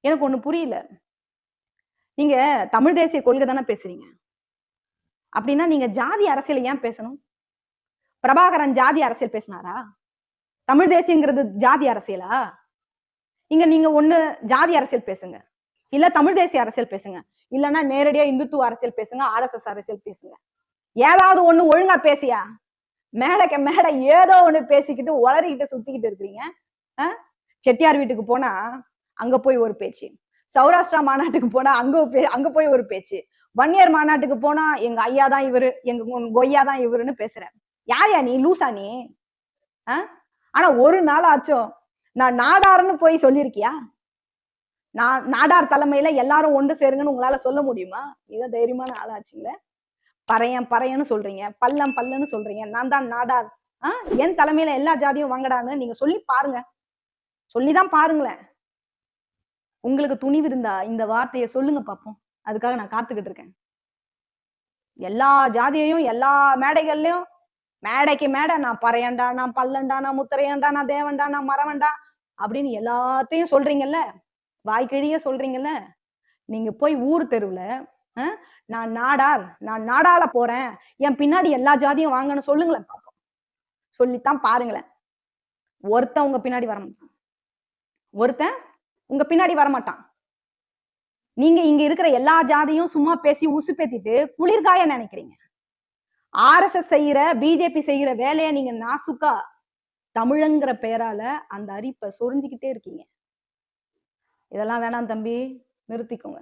எனக்கு ஒண்ணு புரியல. நீங்க தமிழ் தேசிய கொள்கை தானே பேசுறீங்க. அப்படின்னா நீங்க ஜாதி அரசியல ஏன் பேசணும்? பிரபாகரன் ஜாதி அரசியல் பேசினாரா? தமிழ் தேசியங்கிறது ஜாதி அரசியலா? இங்க நீங்க ஒண்ணு ஜாதி அரசியல் பேசுங்க. இல்ல தமிழ் தேசிய அரசியல் பேசுங்க. இல்லன்னா நேரடியா இந்துத்துவ அரசியல் பேசுங்க, ஆர்எஸ்எஸ் அரசியல் பேசுங்க. ஏதாவது ஒண்ணு ஒழுங்கா பேசியா? மேடைக்கு மேடை ஏதோ ஒண்ணு பேசிக்கிட்டு உளறிக்கிட்டு சுத்திக்கிட்டு இருக்கிறீங்க. செட்டியார் வீட்டுக்கு போனா அங்க போய் ஒரு பேச்சு, சௌராஷ்டிரா மாநாட்டுக்கு போனா அங்க போய் ஒரு பேச்சு, வன்னியர் மாநாட்டுக்கு போனா எங்க ஐயா தான் இவரு, எங்க கொய்யா தான் இவருன்னு பேசுற. யாரையா நீ? லூசா நீ? ஆனா ஒரு நாள் ஆச்சும் நான் நாடார்னு போய் சொல்லியிருக்கியா? நான் நாடார் தலைமையில எல்லாரும் ஒன்று சேருங்கன்னு உங்களால சொல்ல முடியுமா? இதான் தைரியமான ஆளாச்சுங்களே. பறையன் பறையன்னு சொல்றீங்க, பள்ளம் பல்லன்னு சொல்றீங்க. நான் தான் நாடார். என் தலைமையில எல்லா ஜாதியும் வாங்கடான்னு நீங்க சொல்லி பாருங்க. சொல்லிதான் பாருங்களேன். உங்களுக்கு துணிவு இருந்தா இந்த வார்த்தையை சொல்லுங்க பாப்போம். அதுக்காக நான் காத்துக்கிட்டு இருக்கேன். எல்லா ஜாதியையும் எல்லா மேடைகள்லயும் மேடைக்கு மேடை நான் பறையண்டா, நான் பல்லண்டா, நான் முத்திரையண்டா, நான் தேவண்டா, நான் மரவண்டா அப்படின்னு எல்லாத்தையும் சொல்றீங்கல்ல, வாய்க்கிழிய சொல்றீங்கல்ல. நீங்க போய் ஊர் தெருவுல நான் நாடார், நான் நாடால போறேன், என் பின்னாடி எல்லா ஜாதியும் வாங்கன்னு சொல்லுங்களேன் பாப்போம். சொல்லித்தான் பாருங்களேன். ஒருத்தன் உங்க பின்னாடி வரமாட்டான். ஒருத்தன் உங்க பின்னாடி வரமாட்டான். நீங்க இங்க இருக்கிற எல்லா ஜாதியும் சும்மா பேசி உசுப்பேத்திட்டு குளிர்காய நினைக்கிறீங்க. ஆர்எஸ்எஸ் செய்யற, பிஜேபி செய்யற வேலையை நீங்க நாசுக்கா தமிழங்கிற பெயரால அந்த அரிப்பை சொரிஞ்சுக்கிட்டே இருக்கீங்க. இதெல்லாம் வேணாம் தம்பி, நிறுத்திக்கோங்க.